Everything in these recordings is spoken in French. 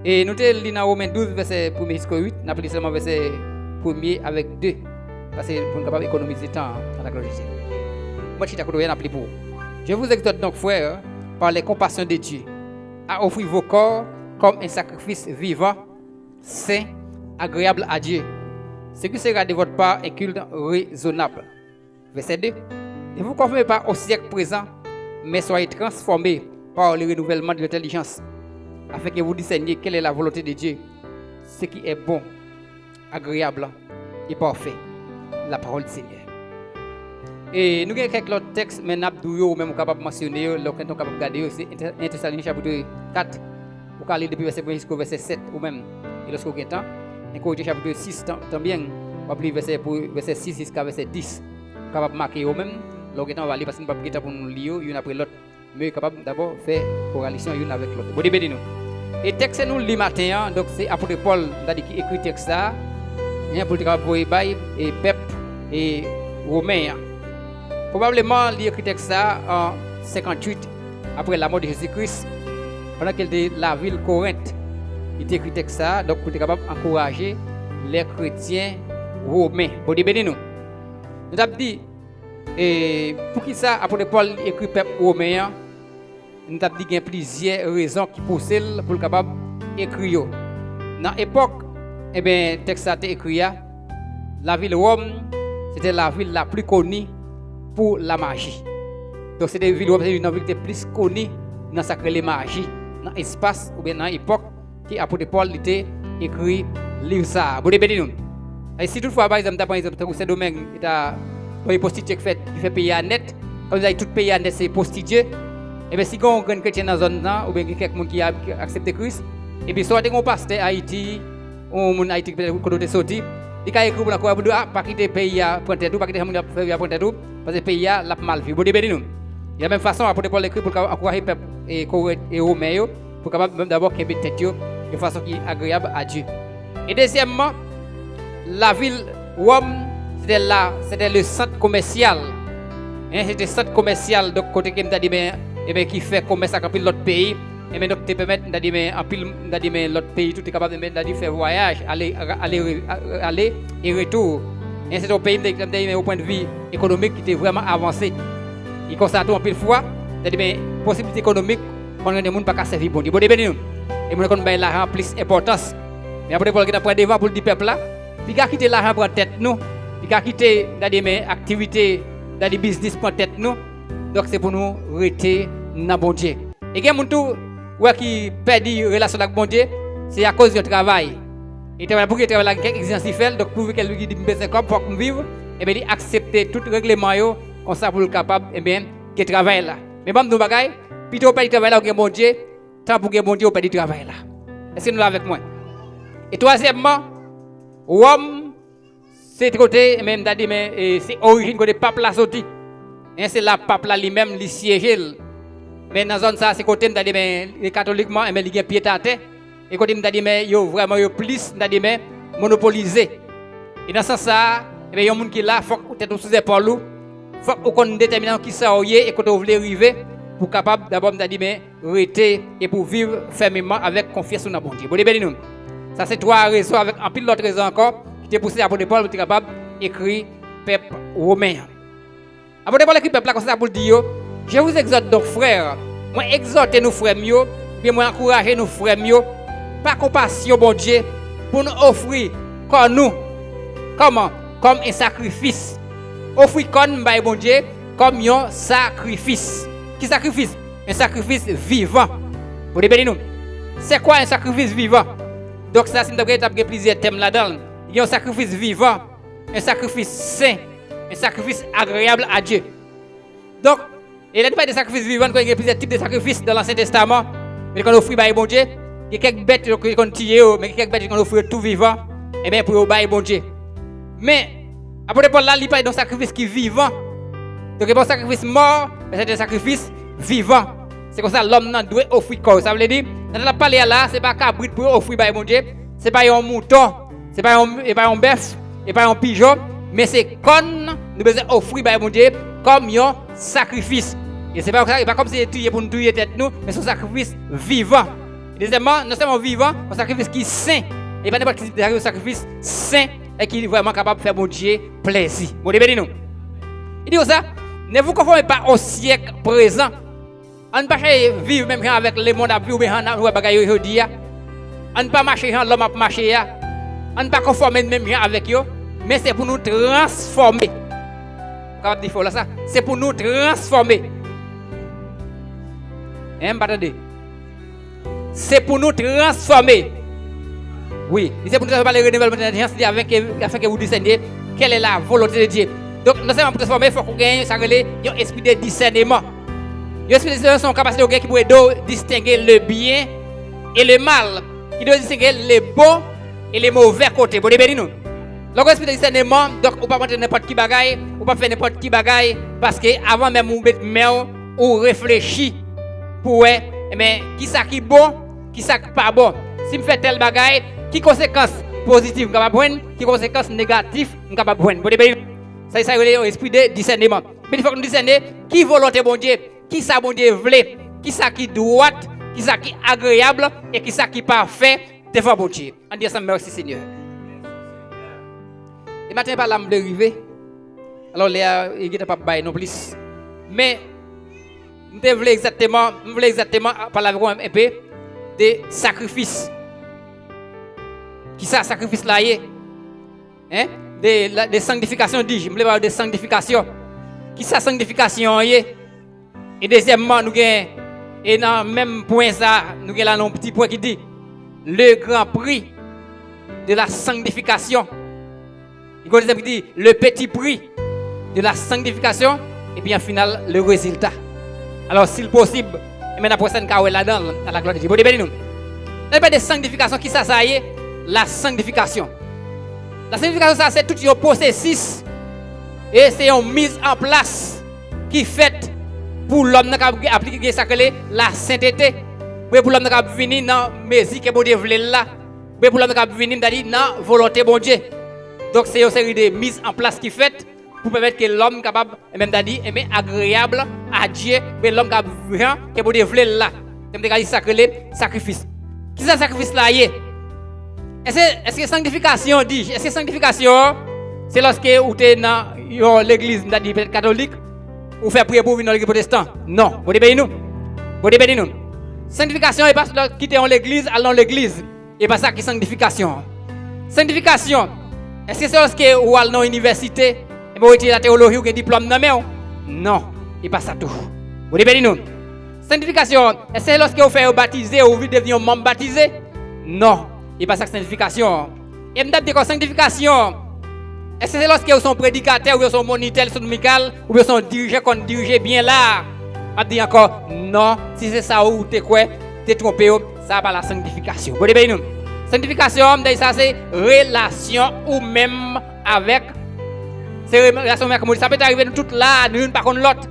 Et nous sommes dans Romains 12, verset 1 jusqu'au 8. Nous avons seulement verset 1 avec 2. Parce que pour nous capable d'économiser le temps à la gloire de Dieu. Moi, je suis appelé pour. Je vous exhorte donc, frères, par les compassions de Dieu, à offrir vos corps comme un sacrifice vivant, saint, agréable à Dieu. Ce qui sera de votre part un culte raisonnable. Verset 2. Ne vous conformez pas au siècle présent, mais soyez transformés par le renouvellement de l'intelligence, afin que vous discerniez quelle est la volonté de Dieu, ce qui est bon, agréable et parfait. La parole du Seigneur. Et nous avons quelques autres textes, mais nous avons même capable de mentionner, nous sommes capables de regarder, c'est 1 Thessaloniciens chapitre 4, vous pouvez lire depuis verset 1 jusqu'au verset 7 ou même, et lorsque vous avez temps, 1 Corinthiens chapitre 6, también, vous pouvez lire verset 6 jusqu'à verset 10, vous capable de marquer vous même, lorsque vous allez parce que nous ne pouvons pas pour nous lire, une après l'autre, mais capable d'abord faire corrélation une avec l'autre. Bon, début et texte nous lit matin, donc c'est apôtre Paul qui écrit texte ça, il y a pour le Bible et Pep et Romains. Probablement, il écrit texte ça en 58 après la mort de Jésus-Christ, pendant qu'il était la ville Corinthe. Il écrit texte ça, donc pour être capable d'encourager les chrétiens romains. Bon, début nous. Nous avons dit, et pour qui ça, apôtre Paul écrit Pep Romains, nous avons dit qu'il y a plusieurs raisons qui poussent pour être capable d'écrire. Dans l'époque, eh bien, texte a été écrit, la ville Rome, c'était la ville la plus connue pour la magie. Donc, c'était une ville Rome, c'était une ville qui était plus connue dans sa magie, dans l'espace ou bien dans l'époque qui apôtre Paul était écrit livre ça. Vous devez nous. Et si toutefois, par exemple, ce domaine, il y a un postier qui fait payer à net, comme vous avez tout payé à net, c'est postier. Et bien, si vous avez un chrétien dans la zone, ou bien quelqu'un qui a accepté Christ, et puis soit un pasteur Haïti, ou un Haïti qui est sorti, il a écrit pour la quoi, pas quitter le pays à pointer tout, pas quitter le pays à pointer tout, parce que le pays a mal vu. Vous devez nous. De la même façon, après Paul écrit pour encourager le peuple et Romains, pour capable même d'abord qu'il y ait tête de façon qui est agréable à Dieu. Et deuxièmement, la ville Rome, c'était le centre commercial. C'était le centre commercial, donc côté qui m'a dit, qui fait commerce avec l'autre pays. Et maintenant, te permettre d'aller l'autre pays, tout est capable de faire voyage, aller et retour. Et c'est un pays qui au point de vue économique qui était vraiment avancé. Il constate en pile fois, c'est-à-dire possibilité économique, on ne peut pas servir bon Dieu. Et on a l'argent plus importance. Mais après, pour prendre devant pour le peuple là, il a quitté l'argent pour tête nous, il a quitté des activités, des business pour tête nous. Donc c'est pour nous rester dans bon Dieu. Et il y a des gens qui perdent la relation avec bon Dieu, c'est à cause du travail. Il travaille pour qu'il travaille avec quelques exigences différentes, donc pour qu'il lui dise comme pour vivre, et bien il accepte tout règlement comme ça pour le capable, et bien qu'il travaille là. Mais bon, nous bagaille, plutôt pas du travail là au bon Dieu, tant pour que bon Dieu au pas du travail là. Est-ce que nous l'avons avec moi? Et troisièmement, Rome, c'est côté même c'est origine côté pape là sorti. Et c'est la pape là lui-même li siège. Mais dans zone ça c'est côté les catholiquement mais il y a pied à terre et côté mais yo vraiment yo plus monopolisé. Et dans ça et bien y a un monde qui là faut peut-être sous épaule faut qu'on détermine qui ça et quand on veut arriver pour capable d'abord mais rester et pour vivre fermement avec confiance dans bon Dieu. Bon début nous. Ça c'est trois raisons avec un pile d'autres raisons encore qui te poussé à Paul pour être capable écrire peuple romain. Après Paul écrit peuple là comme ça pour dire je vous exhorte donc frères, moi exhortez nous frères mieux, bien moi encourager nous frères mieux, par compassion bon Dieu, pour nous offrir comme nous, comment, comme un sacrifice, offrir comme bon Dieu, comme un sacrifice. Qui sacrifice? Un sacrifice vivant. Vous devez nous. C'est quoi un sacrifice vivant? Donc ça, c'est une plusieurs thèmes là-dedans. Il y a un sacrifice vivant, un sacrifice saint, un sacrifice agréable à Dieu. Donc il n'y a pas de sacrifices vivants, il y a plusieurs types de sacrifices dans l'Ancien Testament. Mais quand on offre bon Dieu, il y a quelques bêtes qui ont tiré, mais quelques bêtes qui ont offert tout vivant, et bien pour obéir bon Dieu. Mais, après Paul là, il parle d'un sacrifice qui est vivant. Donc il y a un sacrifice mort, mais c'est un sacrifice vivant. C'est comme ça l'homme doit offrir corps. Ça veut dire, dans la parole là, ce n'est pas un cabrit pour offrir bon Dieu, ce n'est pas un mouton, ce n'est pas un bœuf, ce n'est pas un pigeon, mais c'est qu'on nous besoin offrir bon Dieu comme un sacrifice. Et c'est pas comme si tuer pour nous tuer tête nous, mais c'est un sacrifice vivant. Deuxièmement, non seulement vivant, un sacrifice qui est saint. Et pas n'importe quel sacrifice saint et qui est vraiment capable de faire mon Dieu plaisir. Bon, nous. Il dit ça, ne vous conformez pas au siècle présent. On ne peut pas vivre même avec le monde à vivre, mais on ne aujourd'hui. On ne peut pas marcher l'homme à marcher. On ne peut pas conformer même avec eux, mais c'est pour nous transformer. C'est pour nous transformer. Hein, attendez. C'est pour nous transformer. Oui, c'est pour nous transformer le renouvellement de l'intelligence afin que vous discerniez quelle est la volonté de Dieu. Donc, non seulement pour transformer, il faut qu'on gagne un esprit de discernement. L'esprit de discernement, c'est une capacité qui peut distinguer le bien et le mal, qui doit distinguer les bons et les mauvais côtés. Vous voyez, nous. Donc, l'esprit de discernement, donc, on ne peut pas prendre n'importe qui bagaille, on ne peut pas faire n'importe qui bagaille, parce que avant même de mettre main, on réfléchit pour mais qui ça qui bon, qui ça qui pas bon. Si je fais tel bagaille, qui conséquences positives je capable prendre, qui conséquences négatives je capable prendre. Ça c'est l'esprit de discernement. Mais il faut que nous discernions qui volonté bon Dieu, qui ça bon Dieu veut, qui ça qui droite, qui ça qui agréable et qui ça qui parfait devant bon Dieu. On dit ça merci Seigneur. Et maintenant pas l'âme de river. Alors il n'est pas bail non plus. Mais je voulais exactement parler avec vous un peu de sacrifices. Qui ça sacrifice là est? Hein? De sanctification dis, je voulais parler de sanctification. Qui ça sanctification est? Et deuxièmement, nous avons et dans le même point ça, nous avons un petit point qui dit le grand prix de la sanctification. Il y a un deuxième qui dit le petit prix de la sanctification et puis en final le résultat. Alors, s'il possible, et maintenant, pour ça, nous avons là-dedans, à la gloire de Dieu. Vous voyez, nous. Il n'y a pas de sanctification, qui ça y est? La sanctification. La sanctification, ça, c'est tout un processus. Et c'est une mise en place qui est faite pour l'homme qui a appliqué ça, la sainteté. Pour l'homme qui a venir dans la maison que bon Dieu voulait là. Pour l'homme qui a venir dans la volonté de bon Dieu. Donc, c'est une série de mises en place qui est faite pour permettre que l'homme capable même d'aller aimer agréable à Dieu, mais l'homme capable que vous devez là. C'est sacré sacrifice. Qui ça sacrifice là est? Est-ce que sanctification dit? Est-ce que sanctification c'est lorsque vous êtes dans l'église catholique ou fait prier pour venir dans l'église protestante? Non, vous devez nous. Vous devez nous. Sanctification est pas quitter l'église, aller dans l'église. Et pas ça qui est sanctification. Sanctification, est-ce que c'est lorsque vous allez dans l'université? Et vous étudiez la théologie ou un diplôme dans main? Non, il pas ça tout. Vous devez nous. Sanctification, est-ce que c'est lorsque vous faites baptiser ou vous devenez un membre baptisé? Non, il pas ça sanctification. Et me dit que sanctification, est-ce que c'est lorsque vous sont prédicateur ou vous sont moniteur syndical ou vous sont dirigé qu'on dirige bien là? On dit encore non, si c'est ça ou t'es quoi, t'es trompé, ça pas la sanctification. Vous devez nous. Sanctification, ça c'est relation ou même avec. C'est relation avec moi. Ça peut arriver nous toutes là, nous pas contre l'autre.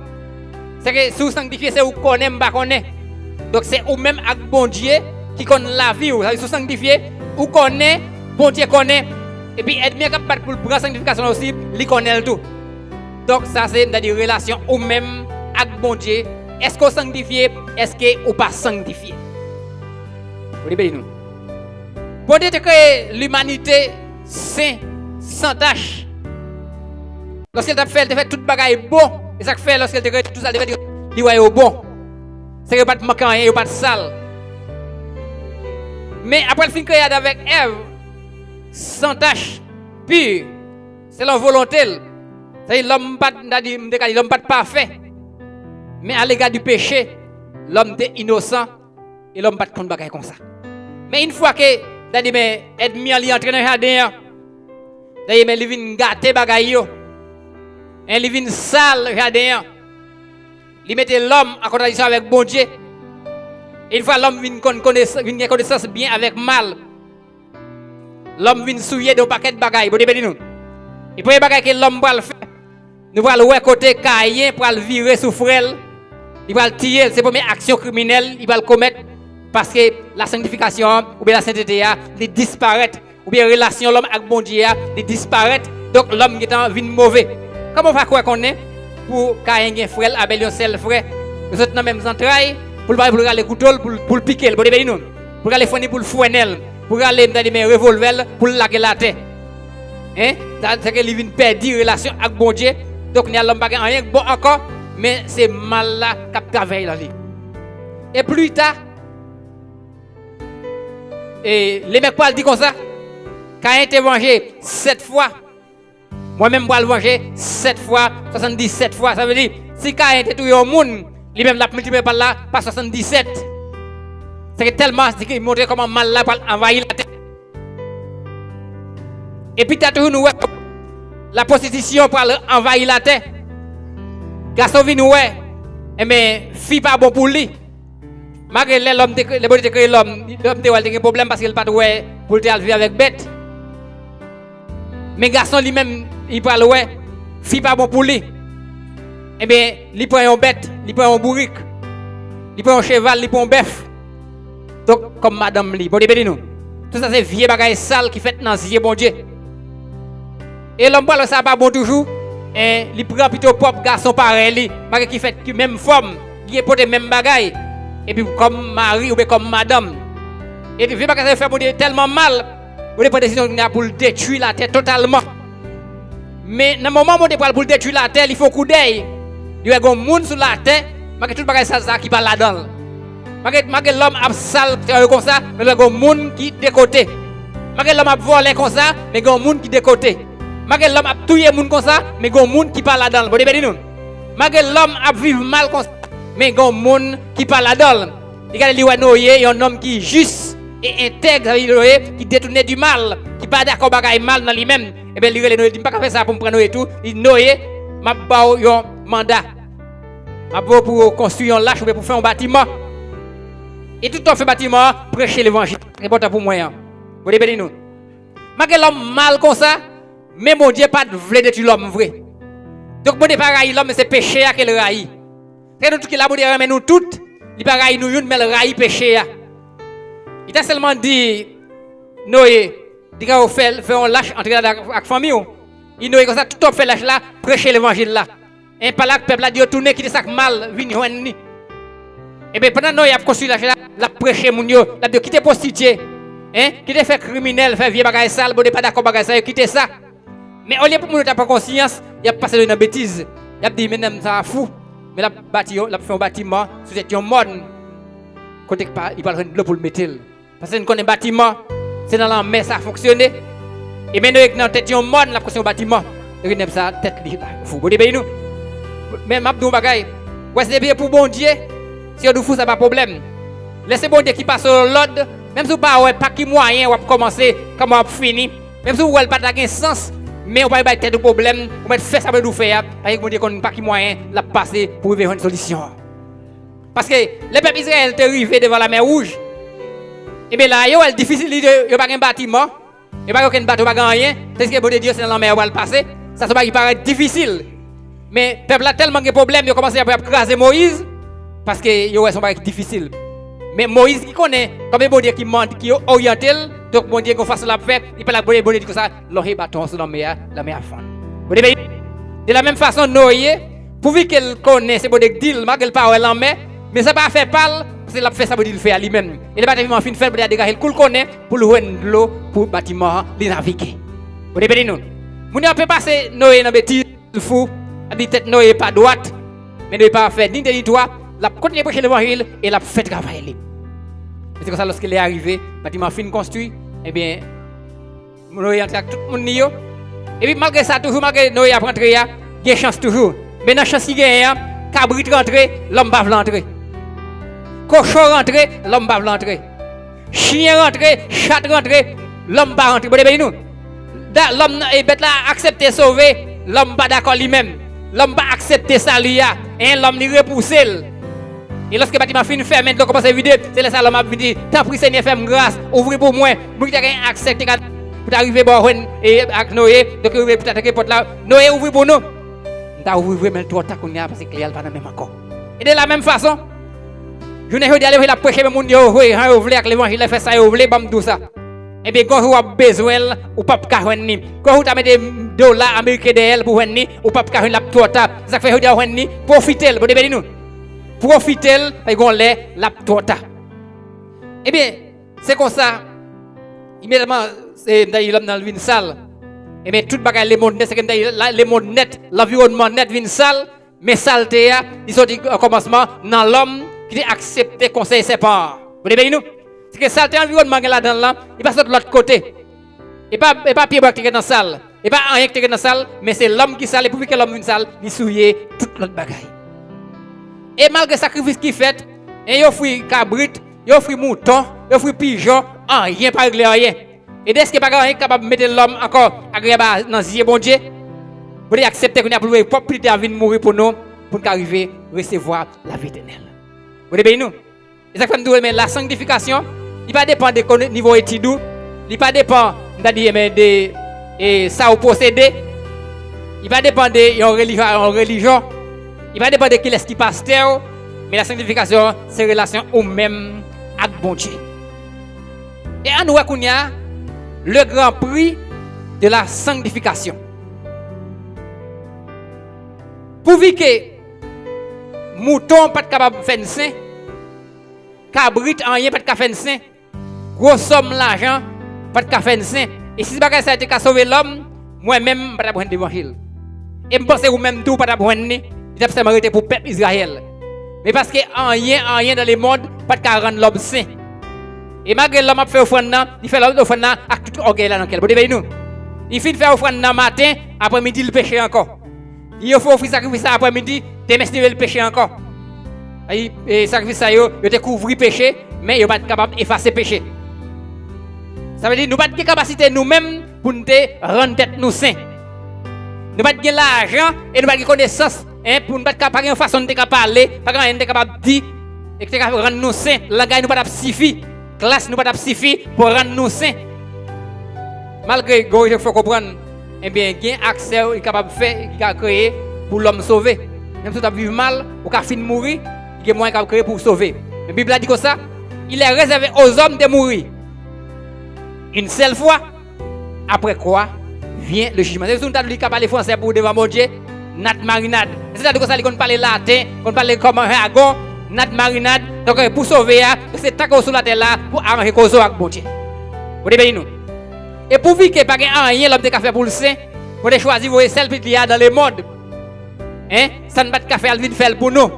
C'est que si vous sanctifiez, c'est vous connaissez, pas connaissez. Donc c'est vous même avec bon Dieu qui connaît la vie. Si vous sanctifiez, vous connaissez, bon Dieu connaît. Et puis être bien capable pour la sanctification aussi, il connaît le tout. Donc ça c'est une relation ou même avec bon Dieu. Est-ce que vous sanctifiez, est-ce que vous pas sanctifié? Vous voyez nous. Bon Dieu a créé l'humanité sans tâche. Lorsqu'il t'a fait tout le bagage bon, et ça fait lorsqu'il t'a fait tout ça, il va être bon. C'est que pas de manquant, il n'y a pas de sale. Mais après le fin créé avec Ève, sans tâche, pure, c'est la volonté. C'est l'homme pas parfait. Mais à l'égard du péché, l'homme est innocent et l'homme pas de compte bagage comme ça. Mais une fois que ennemi ali entré dans le jardin, d'ailleurs il vient gâter bagage. Il vient sale jardin. Il mettait l'homme en contradiction avec bon Dieu. Et une fois l'homme vient connaissance bien avec mal. L'homme vient souiller de paquet de bagailles. Vous devez nous. Et pour les bagailles que l'homme va le faire, nous allons le côté caïen pour le virer sous frêle. Il va le tirer, c'est la première action criminelle, il va le commettre. Parce que la sanctification ou bien la sainteté, il disparaît. Ou bien la relation l'homme avec bon Dieu, il disparaît. Donc l'homme qui est en vie mauvais. Comment on va croire qu'on est pour qu'il y ait un frère, Abel, un seul frère, nous sommes dans les mêmes entrailles, pour le couteau, pour le piquer, pour le nous. pour aller fournir pour le fouenel, pour aller dans des revolver pour laquer la tête. Hein? C'est que il vient perdre relation avec bon Dieu. Donc il y a l'homme pas rien bon encore, mais c'est mal là qui travaille là. Et plus tard, et les mecs parlent dit comme ça, quand il était vengé 7 fois, moi-même pour le venger 7 fois, 77 fois, ça veut dire si quand il était tout le monde, lui-même l'a multiplié par là, par 77. C'est tellement qu'il montre comment mal là pour envahir la tête. Et puis tu as toujours la prostitution pour envahir la terre. Garçon vient ouais, mais fille pas bon pour lui. Malgré l'homme les body créé l'homme a un problème parce qu'il pas ouais pour le vivre avec bête. Mais garçon lui-même il parle ouais, fille pas bon pour lui. Eh bien, il prend un bête, il prend un bourrique, il prend un cheval, il prend un bœuf. Donc comme madame li, bon nous. Tout ça c'est vieux bagaille sale qui fait dans yeux bon Dieu. Et l'homme parle ça pas bon toujours. Et il prend plutôt propre garçon pareil, malgré qui fait même forme, qui est pour les mêmes bagailles. Et puis comme mari ou bien comme madame. Et puis pas que ça fait bon Dieu tellement mal. Vous prendre décision pour détruire la terre totalement. Mais dans le moment où on pour détruire la terre, il faut coup d'œil. Il y a un monde sur la terre, malgré tout bagaille ça qui parle là-dedans. Malgré l'homme a sale comme ça, mais il y a un monde qui décoté. Malgré l'homme a volé comme ça, mais il y a un monde qui décoté. Malgré l'homme a tué monde comme ça, mais il y a un monde qui parle là-dedans. Vous voyez nous? Malgré l'homme a vécu mal comme ça, mais il y a un monde qui parle là-dedans. Regardez il y a un homme qui est juste et intègre, qui détourne du mal, qui pas d'accord avec le mal dans lui-même. Et bien, il dit pas faire ça pour me prendre et tout. Il Noé, m'a ba un mandat. M'a pour construire un lâche ou pour faire un bâtiment. Et tout en fait bâtiment, prêcher l'évangile. C'est important pour moi. Vous voyez nous. Malgré l'homme mal comme ça, mais mon Dieu pas de vle détruire l'homme vrai. Donc mon Dieu pas raï l'homme, c'est péché à quel raï. C'est nous tout qui là mon Dieu ramène nous toutes, il pas raï nous une mais le raï péché à. Il a seulement dit Noé, dit qu'on fait un lâche entre la famille. Il Noé comme ça tout en fait lâche là, prêcher l'évangile là. Et par là que peuple a dit tourner qui sac mal vinn joindre. Et bien pendant Noé a construit lâche là, la prêcher mon yo, la dit quitter prostitué. Hein, qui te fait criminel, fait vieux bagage sale, bon pas d'accord bagage ça, quitter ça. Mais au lieu pour nous pas conscience, il a passé une bêtise. Il a dit maintenant ça fou. Mais la bâti, la fait un bâtiment, c'est un mode. Côté il parle de l'eau pour le mettre. Parce que nous connaissons bâtiment, c'est dans la mer ça a fonctionné. Et maintenant dans tête un mode la construction bâtiment. Et nous ça tête fou. Bon nous. Mais m'a dit bagage. Ouais c'est bien pour bon Dieu. Si on nous fou ça pas problème. Laissez bon Dieu qui passe sur l'ordre. Même si vous n'avez pas de moyen pour commencer, comment vous finir. Même si vous n'avez pas de sens, mais vous n'avez pas de problème, vous pouvez faire ça pour nous faire. Avec vous dire qu'on n'a pas de moyen de passer pour trouver une solution. Parce que les peuples israéliens sont arrivés devant la mer Rouge. Et bien là, c'est difficile, il n'y a pas de bâtiment, il n'y a pas de bateau, pas rien. C'est ce que bon Dieu c'est dans la mer où va le passer. Ça paraît difficile. Mais le peuple a tellement de problèmes, il a commencé à craser Moïse parce que c'est difficile. Mais Moïse qui connaît, comme bon Dieu qui ment, qui oriente, donc bon Dieu qu'on fasse la fête, il peut la bon Dieu comme ça, l'oreille bâton sur la mer fond. De la même façon, Noé, pourvu qu'elle connaisse, c'est bon Dieu dit, malgré le parole en mer, mais ça pas fait parle, parce qu'il a fait ça pour dire le faire lui-même. Il va tellement fin faire pour dégager le cool connaît pour le joindre de l'eau pour le bâtiment, les naviguer. Vous voyez nous. Mon Dieu peut passer Noé dans bêtise fou, a dit tête Noé pas droite, mais ne pas faire ni de droit. La continue à prêcher l'évangile et la fait travailler. C'est comme ça lorsqu'il est arrivé, le bâtiment fin construit, eh bien, Noé entre tout le monde. Et puis malgré ça, toujours malgré Noé a rentré, il y a chance toujours. Mais dans la chance, il y a cabrit rentré, l'homme va rentrer. Cochon rentré, l'homme va rentrer. Chien rentré, chat rentré, l'homme va rentrer. Vous voyez nous? L'homme est bête là, accepté sauver, l'homme pas d'accord lui-même. L'homme va accepter ça lui a, et l'homme lui repousse. Et lorsque le bâtiment finit fermé, donc commence à vider, c'est là ça l'homme a dit, t'as pris Seigneur, fais-moi grâce, ouvrez pour moi, pour que tu aies accepté pour arriver et avec Noé, donc ouvrir pour t'attaquer porte là, Noé ouvre pour nous. T'as ouvert mais toi t'as connu parce que il pas dans même encore. Et de la même façon, je n'ai pas aller la prêcher mais mon Dieu, oui, hein, ouvrir avec l'évangile, fait ça, ouvrir bam tout ça. Et bien quand vous avez besoin ou pas ka ni, quand vous avez des dollars américains d'elle pour ni ou pas ka la torta, ça fait dire ni profitez, vous devez nous. Profitez et gon les la torta. Eh bien, C'est comme ça. Immédiatement, c'est dans le vin sale. Et mais tout bagage les mondes net, c'est comme les mondes net, l'environnement net vin sale, mais saleté ils sont au commencement dans l'homme qui a accepté conseil ses parents. Vous voyez nous? C'est que saleté environnement là dedans là, il passe de l'autre côté. Et pas pied bas qui est dans la salle. Et pas rien qui est dans la salle, mais c'est l'homme qui sale et pour que l'homme une salle, il souille toute l'autre bagaille. Et malgré le sacrifice qu'il fait, il offre cabrit, il offre mouton, il offre pigeon, rien pas réglé rien. Et dès que pas rien capable de mettre l'homme encore agréable dans les yeux bon Dieu, vous devez accepter qu'on a plus de à venir mourir pour nous, pour nous arriver à recevoir la vie éternelle. Vous devez nous. Et ça fait nous mais la sanctification, il va dépendre de niveau étude, il va dépendre de ça au posséder, il va dépendre de religion, il va dépendre de qui est-ce qui pasteur, mais la sanctification, c'est relation au même avec bon Dieu. Et à nous, qu'on y a le grand prix de la sanctification. Pour vivre que mouton pas capable de faire un saint, cabrit rien pas capable de faire un saint, gros somme l'argent pas capable de faire un saint. Et si ce bagage ça a été qu'à sauver l'homme, moi-même pas prendre l'évangile. Et me penser ou même tout pas prendre ni, il a seulement arrêté pour peuple Israël. Mais parce que rien dans le monde pas capable rendre l'homme saint. Et malgré l'homme a fait offrande, il fait l'offrande avec tout orgueil là dans quel. Vous devez nous. Il finit faire offrande matin, après-midi il péché encore. Il faut offrir sacrifice après-midi, demain il péché encore. Et sacrifice ça yo te couvrir péché, mais il pas capable d'effacer péché. Ça veut dire nous pas de capacité nous-mêmes pour nous rendre tête nous saints. Nous pas de l'argent et nous pas de connaissance pour nous pas capable de façon de parler, pas capable de dire et que rendre nous saints. Langage nous pas suffit. Classe nous pas suffit pour rendre nous saints. Malgré que il faut comprendre, eh bien, il y a accès qu'il est capable de faire, qu'il a créé pour l'homme sauver. Même si tu as vécu mal, ou tu as fini de mourir, il y a moyen qu'il a créé pour sauver. La Bible a dit comme ça, il est réservé aux hommes de mourir une seule fois, après quoi vient le jugement. C'est pour ça que tu parles français pour devant mon Dieu, nat marinade. C'est-à-dire que ça, il parle latin, on parle comme un jargon, nat marinade. Donc pour sauver, c'est tant qu'on sur la terre là, pour arranger cause avec mon Dieu. Vous devez nous. Et pour vivre qu'il n'y a pas rien l'homme de café pour le saint, vous devez choisir vos celles qu'il y a dans le monde. Hein? Ça ne va pas de café à faire pour nous.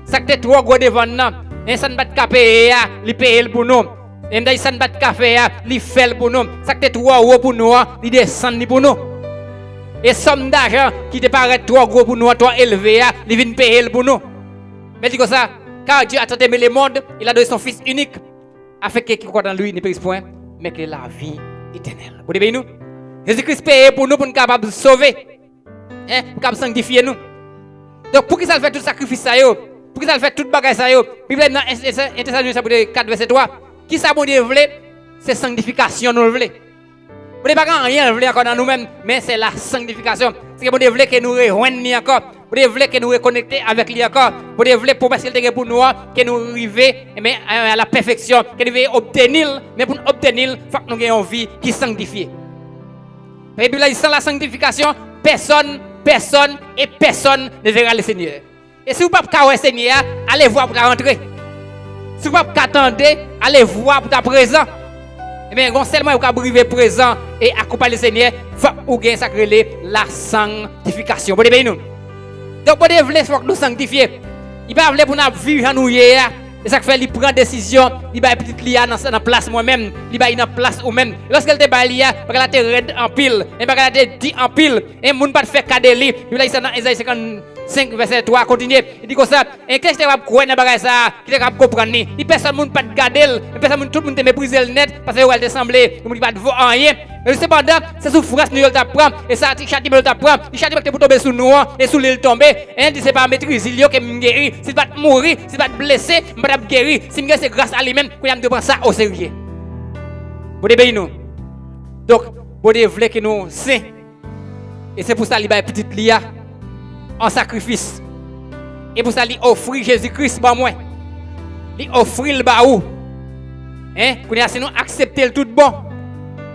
Ça que trop gros devant nous. Ça ne va pas de café à payer pour nous. Et d'ailleurs, ça ne va pas de café à faire pour nous. Ça que trop gros pour nous, il descend pour nous. Et somme d'argent qui te paraît trop gros pour nous, trop élevé, il vient payer pour nous. Mais dis comme ça, car Dieu a tant aimé le monde, il a donné son Fils unique, afin que qui croit dans lui ne périsse point, mais que la vie éternelle. Vous devez nous? Jésus-Christ paye pour nous, pour nous capables de sauver, pour capable sanctifier nous. Donc pour qui ça fait tout sacrifice ça yo? Pour qui ça fait toute bagage ça yo? Bible dans Thessaloniciens chapitre 4 verset 3, qui ça bon Dieu veut? C'est sanctification nous veut. Vous n'avez pas rien veut encore dans nous-mêmes, mais c'est la sanctification. C'est que bon Dieu veut que nous rejoignions encore. Vous voulez que nous reconnecter avec lui encore. Vous voulez pour parce qu'il pour nous que nous arrivions à la perfection, que nous devons obtenir, mais pour obtenir, il faut que nous ayons une vie qui est sanctifiée. La Bible dit sans la sanctification, personne ne verra le Seigneur. Et si vous ne pouvez pas le Seigneur, allez voir pour rentrer. Si vous ne pouvez pas attendre, allez voir pour ta présent. Eh bien, non seulement vous pouvez arriver présent et accompagner le Seigneur, il faut que vous ayez la sanctification. Vous voyez nous? Donc, vous devez nous sanctifier. Il va vouloir pour nous vivre en nous. Et ça fait qu'il prend décision, il va petite lia dans la place moi-même, il va dans place ou même. Lorsqu'elle te baille lia, parce qu'elle te raide en pile, et parce qu'elle te dit en pile, et moun pas faire cadeau li. Il va dans Isaïe 55 verset 3 continuer. Il dit comme ça, et qu'est-ce que tu vas croire dans bagage ça, qui te capable comprendre ni. Il personne moun pas de garder, personne tout le monde te mépriser le net parce que elle te semblait, il pas de voir rien. Mais cependant, c'est souffrance nous t'apprend et ça châtiment t'apprend, il châtiment que pour tomber sous nous et sous l'île tomber, et dit c'est pas maîtriser il que me guérir, si pas mourir, si pas blesser, pas guérir, si me c'est grâce à lui-même qu'on a de prendre ça au sérieux. Vous devez nous. Donc, vous devez que nous saints. Et c'est pour ça qu'il va petite lia en sacrifice. Et pour ça il offre Jésus-Christ par moi. Il offre le baou. Hein, qu'on a sinon accepter le tout bon.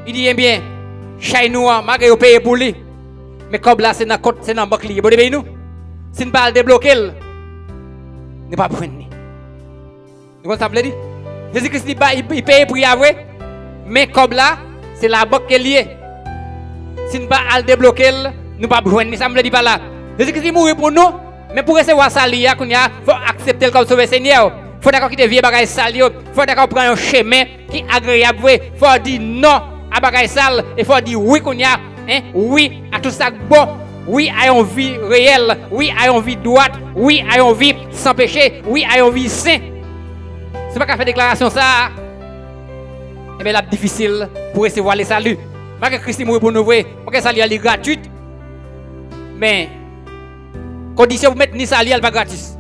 Il dit, eh bien, chay nous, malgré vous payer pour lui. Mais comme là, c'est dans le c'est dans le banque. Vous devez nous. Si nous ne pas débloquer, ne pas prendre. Vous comprenez ça? Jésus-Christ il paye pour y avoir. Mais comme là, c'est la banque qui est liée. Si nous ne pas le débloquer, nous ne pas besoin. Ça me le dit pas là. Jésus-Christ est mort pour nous. Mais pour recevoir ça, il faut accepter comme sauveur Seigneur. Il faut d'accord quitter vieux bagaille sale. Il faut d'accord prendre un chemin qui est agréable. Il faut dire non à bagaille sale. Il faut dire oui oui à tout ça bon. Oui à une vie réelle. Oui à une vie droite. Oui à une vie sans péché. Oui à une vie sainte. C'est pas qu'à faire déclaration ça. Et bien là difficile pour recevoir les saluts. Pas que Christ est mort pour nous vrai. Parce que ça est gratuit. Mais condition pour mettre ni ça n'est pas gratis.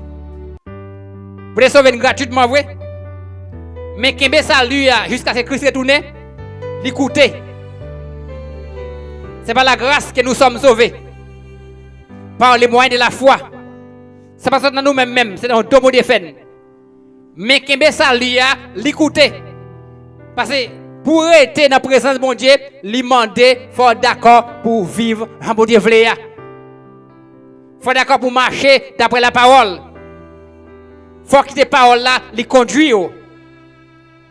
Vous sauver gratuitement vrai. Mais qu'est-ce que ça lui jusqu'à ce que Christ retourne, l'écouter. C'est par la grâce que nous sommes sauvés. Par les moyens de la foi. C'est pas ça dans nous-mêmes, c'est dans le domaine de fait. Mais qu'est-ce que ça lui l'écouter. Parce que pour être dans la présence de mon Dieu, lui demander, il faut d'accord pour vivre en bon Dieu voulait. Il faut d'accord pour marcher d'après la parole. Il faut que ces paroles-là les conduisent.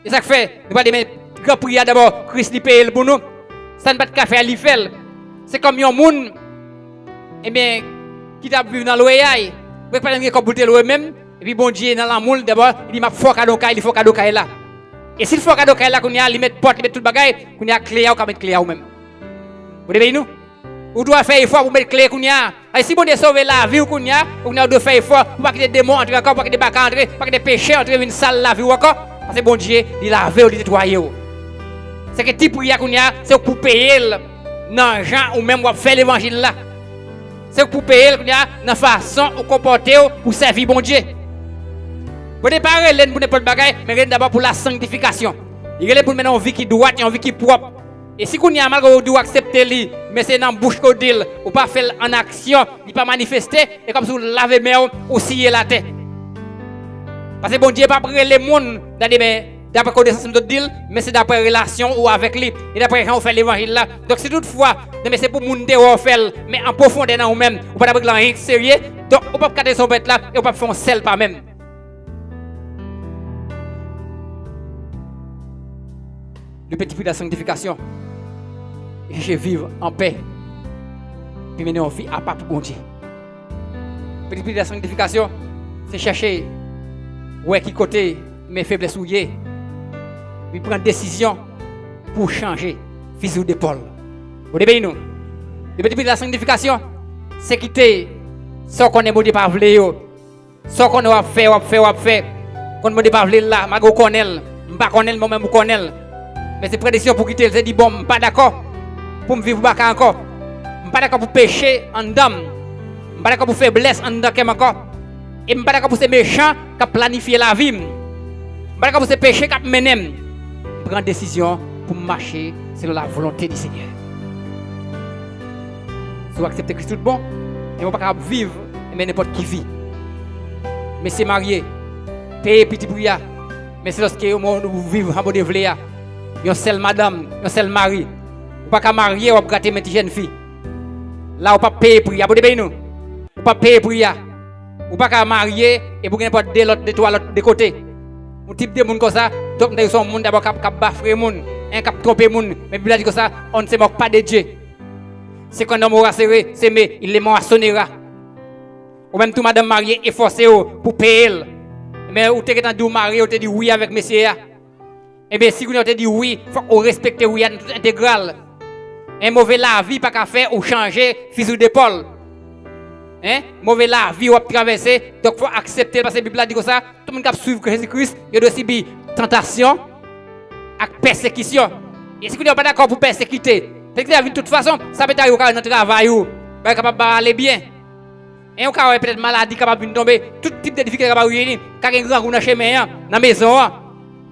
Et ça fait, nous allons grand prière d'abord, Christ lui paye pour nous. Ça ne pas de café à l'IFEL. C'est comme un monde, eh bien, qui t'a vu dans l'oeil. Vous pouvez pas comme bouteille l'oeil même. Et puis bon Dieu dans l'amour d'abord, il dit, il faut cadeau il faut cadeau là. Et s'il faut cadeau là, qu'on y a, il met porte, il met tout le bagage, qu'on y a clé, on met clé ou même. Vous devez nous? Ou doit faire effort pour mettre clé qu'on y a. Et si vous voulez sauver la vie qu'on y a, on doit faire effort pour pas que des démons entrent encore, pour que des bacs entrent, pour que des péchés entrent dans une salle la vie ou encore. Parce que bon Dieu, il lave ou il nettoie. C'est que type prière qu'on y a, c'est pour payer dans gens ou même pour faire l'évangile là. C'est pour payer qu'on y a dans façon ou comporter pour servir bon Dieu. Vous ne pas aller pour n'importe bagaille, mais d'abord pour la sanctification. Il est pour mener une vie qui droite et une vie qui propre. Et si vous avez mal, vous devez accepter lui, mais c'est dans la bouche qu'on dit, ou pas faire en action, il pas manifester, et comme si vous lavez main ou sciez la tête. Parce que bon Dieu pas prêter les monde d'après connaissance de deal, mais c'est d'après relation ou avec lui. Et d'après quand on fait l'évangile là. Donc si toutefois, mais c'est pour monde on fait, mais en profondeur dans vous-même, ou pas d'après rien sérieux, donc on peut pas garder son bête là, et on peut faire un sel par même. Le petit prix de la sanctification. Et je vivre en paix. Puis mener en vie à part pour bon Dieu. Le petit prix de la sanctification, c'est chercher où est qui côté mes faiblesses souillées. Puis prendre décision pour changer physique d'épaule. Vous devez nous. Le petit prix de la sanctification, c'est quitter ce qu'on est maudit par vle yo. Ce qu'on a fait. Qu'on maudit par vle là, ma go connaît, m'pa connaît moi-même connaît. Mais c'est prédiction pour quitter, c'est dit bon, pas d'accord pour me vivre baka encore. Pas d'accord pour pécher en dame. Pas d'accord pour faiblesse en dame encore. Et pas d'accord pour ces méchants qui planifié la vie. Pas d'accord pour ces péchés qui mènent. Prendre décision pour marcher selon la volonté du Seigneur. Si vous acceptez Christ tout bon, et vous pas vivre mais n'importe qui vit. Mais c'est marié, payer petit brouillard. Mais c'est lorsque vous vivez en bon développement. Yon seul madame, yon seul mari. Ou pas qu'à marier, ou pas gâter mes jeunes filles. Là, ou pas payer pour y avoir des nous. Ou pas payer pour y avoir. Ou pas qu'à marier et pour n'importe de toi de côté. Un type de monde comme ça, donc nous sommes monde d'abord cap bafrer monde, un cap tromper monde. Mais Bible dit comme ça, on ne se moque pas de Dieu. C'est quand homme aura serré, c'est mais il les moissonnera. Ou même tout madame mariée est forcé pour payer. Mais ou t'es dit marié, ou t'es dit oui avec monsieur. Eh bien, si vous avez dit oui, il faut qu'on respecte oui intégral. Un mauvais la vie, pas qu'à faire ou changer fusil d'épaule. Hein? Mauvais la vie, ou traverser. Donc, il faut accepter, parce que la Bible dit comme ça, tout le monde qui suit Jésus-Christ, il doit subir tentation et persécution. Et si vous n'êtes pas d'accord pour persécuter, c'est que la vie de toute façon, ça peut être dans le travail, vous êtes capable d'aller bien. Et vous avez peut-être maladie capable de tomber, tout type de difficulté capable de réunir, car il y a un grand dans le chemin, dans la maison.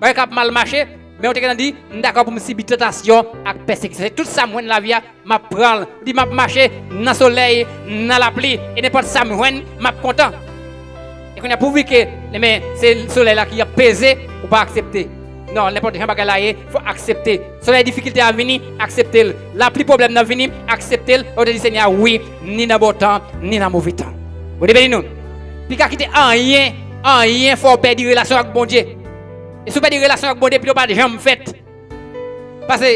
Vous avez mal marché, mais on t'a dit, d'accord pour me subir tentation et persécution. Tout ça, moi, dans la vie, je prends. Je m'a marché dans le soleil, dans la pluie, et n'importe ça, je suis content. Et qu'on a prouvé que c'est le soleil là qui a pesé, ou pas accepter. Non, n'importe quoi là, il faut accepter. Si les difficultés à venir, accepter. La pluie problème à venir, accepter. On te dit, Seigneur, oui, ni dans bon temps, ni dans mauvais temps. Vous devez nous. Puis qu'à quitter rien, faut perdre relation avec bon Dieu. Et si vous pas de relation avec bon Dieu, puis vous pas de jambes faites. Parce que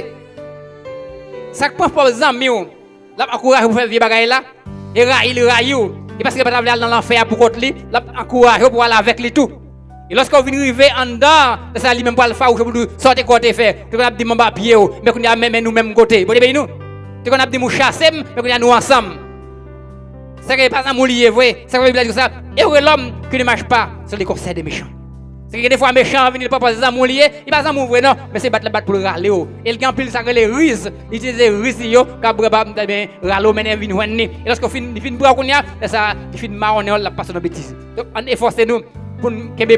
ça prend pas les amis, là encourage vous faire vieux bagaille là, et il raillou. Et parce que pas aller dans l'enfer pour contre lui, là encourage pour aller avec lui tout. Et lorsque vous venez arriver en dedans, ça lui même pas le faire ou pour sortir côté faire. Tu connais dit mon papier mais qu'on a même nous même côté. Bon nous. Tu connais dit mon chasser mais qu'on a nous ensemble. C'est que pas ça moulier vrai, ça veut dire ça. Et l'homme qui ne marche pas sur les conseils des méchants. C'est que des fois méchant venir pas passer ça moulier, il pas ça vrai non, mais c'est battre la batte pour le râler. Et le grand pile ça les rises, il utilise rises yo, capable bien râler mais vinn joindre. Et lorsqu'on fin boire qu'on y a, ça il fin marronner la passe dans bêtise. Donc on efforcer nous pour kembe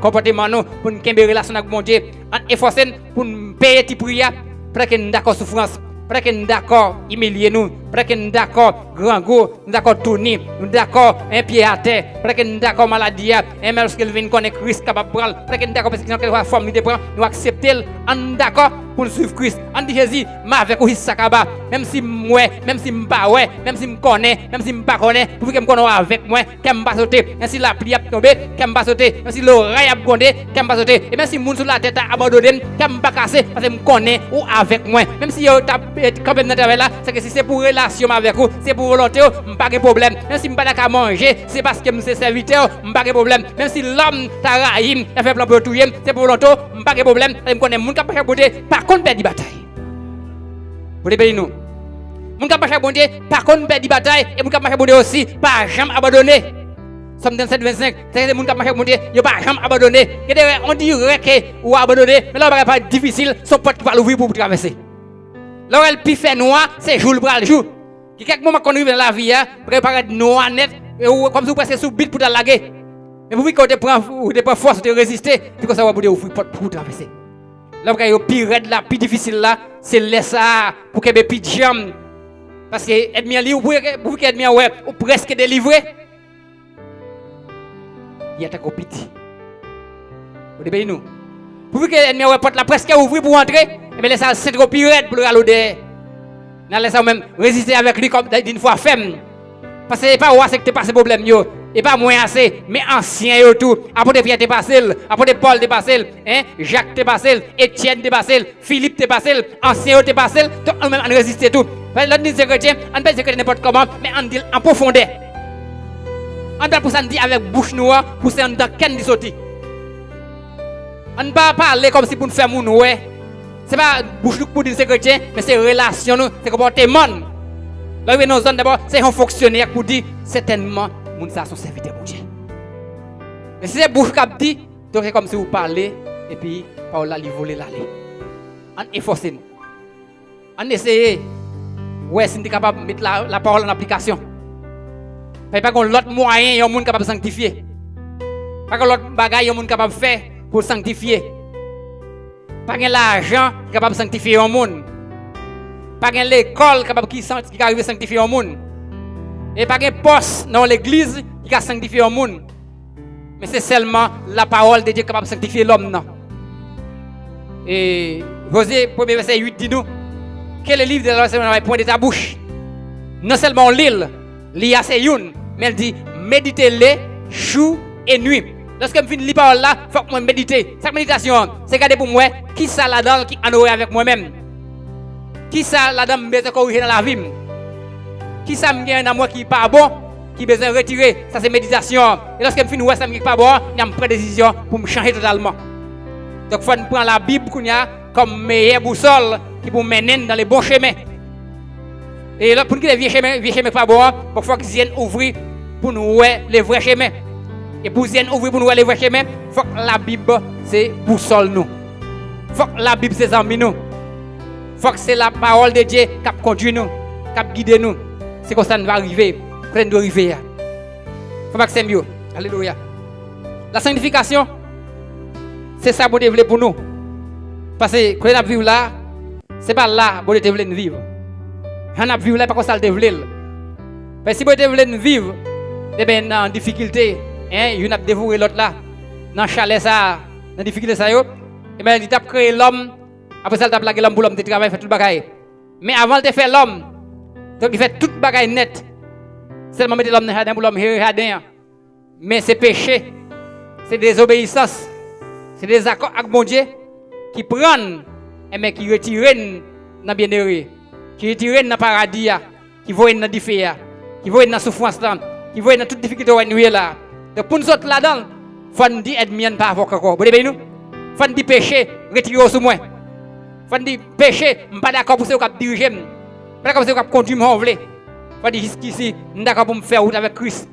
comportement nous, pour kembe relation avec mon Dieu, on efforcer pour payer tes prières, pour que nous d'accord souffrance. Pour que nous d'accord humilier nous, pour que nous d'accord grand go, nous d'accord tourner, nous d'accord un pied à terre, pour que nous d'accord maladie, et même lorsqu'il vient connaître Christ capable de prendre, pour que nous d'accord persécution quelle forme nous prend, nous accepter, on d'accord pour suivre Christ. On dit Jésus, ma avec aussi sakaba, même si moi, même si m'pas ouais, même si me connais, même si m'pas connais, pour que me connais avec moi, qu'elle pas sauter, même si la pluie a tombé, qu'elle pas sauter, même si l'oreille a grondé, qu'elle pas sauter, et même si moun sur la tête a abandonné, qu'elle pas casser parce que me connais ou avec moi, même si yo quand même dans là, c'est que si c'est pour relation avec vous, c'est pour volonté, pas de problème. Même si m'pas qu'à manger, c'est parce que c'est serviteur, pas de problème. Même si l'homme t'a raïm, il fait plan pour tout c'est pour volonté, pas de problème. Je connais moun qui pas bonté, par contre perdre bataille. Vous les nous. Moun qui pas bonté, par contre perdre bataille et moun qui pas bonté aussi, pas jamais abandonner. Somme 27-25, c'est moun qui pas bonté, yo pas jamais abandonner. On dirait que ou abandonner, mais là va pas difficile, son porte qui va l'ouvrir pour traverser. Là, elle pi fait noir, c'est jour le bras le jour. Qui quelques moments qu'on arrive dans la vie, préparer noir net, comme si vous passez sous bite pour la laguer. Mais vous voyez qu'on te prend force de résister, puis que ça va vous ouvrir porte pour traverser. Là, vous avez pire raide là, plus difficile là, c'est laisser ça pour que les petites jambes. Parce que ennemi vous que ennemi ouais, ou presque délivré. Il y a ta copie. Vous devez nous. Pour que l'ennemi ouais porte la presque ouvrir pour entrer. Mais laissez ça c'est trop pirate pour le râler. N'a laissez même résister avec lui comme d'une fois femme. Parce que c'est pas ouais c'est que tu passé problème yo. Et pas moins assez, mais ancien yo tout. Apôtre Pierre t'es passé, apôtre Paul t'es passé, hein, Jacques t'es passé, Étienne t'es passé, Philippe t'es passé, ancien yo t'es passé, tout on même résister tout. Parce que l'autre dit chrétien, on peut dire que n'importe comment, mais on dit en profondeur. On peut pour ça dit avec bouche noire pour ça dans ken di sorti. On ne pas parler comme si pour nous faire moun ouais. C'est pas bouche pour dire chrétien, mais c'est relation nous, c'est comportement. Là où nous d'abord, c'est un fonctionnaire pour dire certainement moun ça son serviteur pour Dieu. Mais si c'est bouche qui dit, donc c'est comme si vous parlez et puis parole là lui voler l'aller. On efforce nous. On essaye ouais si on est capable de mettre la parole en application. Pas qu'on l'autre moyen yon moun capable de sanctifier. Pas qu'on l'autre bagaille yon moun capable de faire pour sanctifier. Pas qu'on l'argent capable de sanctifier yon moun. Pas qu'on l'école capable qui arrive à sanctifier yon moun. Et pas un poste dans l'église qui a sanctifié le monde. Mais c'est seulement la parole de Dieu capable de sanctifier l'homme. Et José, 1er verset 8 dit nous que le livre de la loi est point de ta bouche. Non seulement l'île, l'IA c'est une, mais elle dit méditez-les jour et nuit. Lorsque je finis les paroles là, il faut que je médite. Cette méditation, c'est garder pour moi qui ça là-dedans qui en aurait avec moi-même. Qui ça là-dedans me besoin corriger dans la vie. Qui ça me gagne dans moi qui n'est pas bon, qui besoin de retirer, ça c'est méditation. Et lorsque je finis ouais ça me pas bon, je prends des décisions pour me changer totalement. Donc il faut prendre la Bible comme meilleure boussole qui pour mener dans les bons chemins. Et là pour que les vieux chemins pas bon, il faut qu'ils viennent ouvrir pour nous ouais les vrais chemins. Et pour qu'ils viennent ouvrir pour nous ouais les vrais chemins, il faut que la Bible c'est boussole nous. Il faut que la Bible c'est amis nous. Il faut que c'est la parole de Dieu qui conduit nous, qui guide nous. C'est comme ça qu'on va arriver, plein de rivières. Faut pas que c'est mieux. Alléluia. La sanctification, c'est ça que Dieu veut pour nous. Parce que quand on vit là, c'est pas là que Dieu veut nous vivre. On a vécu là, pas comme ça Dieu veut. Mais si Dieu veut nous vivre, eh bien, en difficulté, il a dévoué l'autre là, dans le chalet, ça, dans difficulté, ça, eh bien, il a créé l'homme, après ça, il a plaqué l'homme pour l'homme de travail, fait tout le bagage. Mais avant de faire l'homme, donc il fait tout le bagage net. Seulement mettre l'homme dans le jardin pour l'homme jardin. Mais c'est péché. C'est désobéissance. C'est des accords avec mon Dieu qui prennent et qui retirent dans bien-aimé, qui retirent dans le paradis, qui voient dans le défi, qui voient dans la souffrance, qui voient dans toute difficulté là. Donc pour nous autres là-dedans, il faut nous dire aide pas avoir encore. Vous voyez nous? Il faut nous dire péché, retirez-vous sur moi. Il faut nous dire péché, je ne suis pas d'accord pour ce que vous dirigez. Je ne suis pas d'accord pour ce que vous conduisez. Il faut dire jusqu'ici, je suis d'accord pour me faire route avec Christ.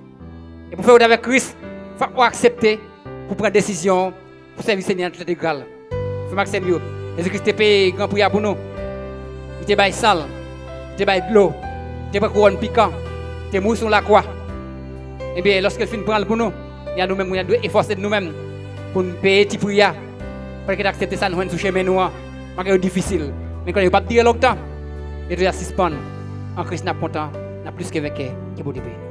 Et pour faire route avec Christ, il faut accepter pour prendre des décisions pour servir le Seigneur tout égal. Il faut m'accepter. Jésus-Christ a payé grand prix pour nous. Il t'a payé sale, il t'a payé de l'eau, il t'a payé couronne piquant, il t'a mort sur la croix. Et bien, lorsqu'il finit prendre pour nous, il y a nous-mêmes, il y a deux efforts de nous-mêmes pour nous payer petit prix. Parce que d'accepter ça, nous sommes chemin nous, c'est difficile. Mais quand il n'y a pas de dire longtemps, il doit suspendre. En Christ, nous sommes contents, nous sommes plus que vainqueurs, qui vous dépêche.